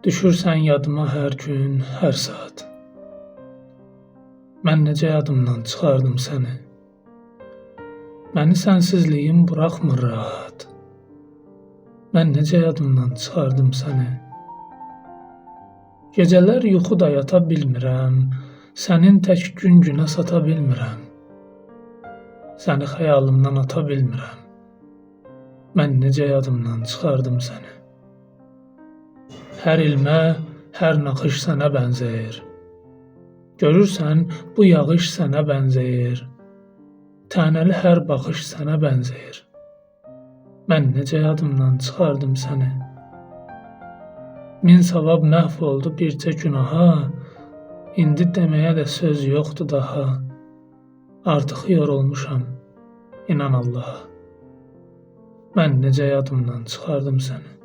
Düşürsən yadıma hər gün, hər saat. Mən necə yadımdan çıxardım səni? Məni sənsizliyim buraxmır rahat. Mən necə yadımdan çıxardım səni? Gecələr yuxuda yata bilmirəm, sənin tək gün-günə sata bilmirəm. Səni xəyalımdan ata bilmirəm. Mən necə yadımdan çıxardım səni? Hər ilmə, hər naxış sənə bənzəyir. Görürsən, bu yağış sənə bənzəyir. Tənəli hər baxış sənə bənzəyir. Mən necə yadımdan çıxardım səni? Min savab məhv oldu bircə günaha, indi deməyə də söz yoxdur daha. Artıq yorulmuşam, inan Allaha. Mən necə yadımdan çıxardım səni?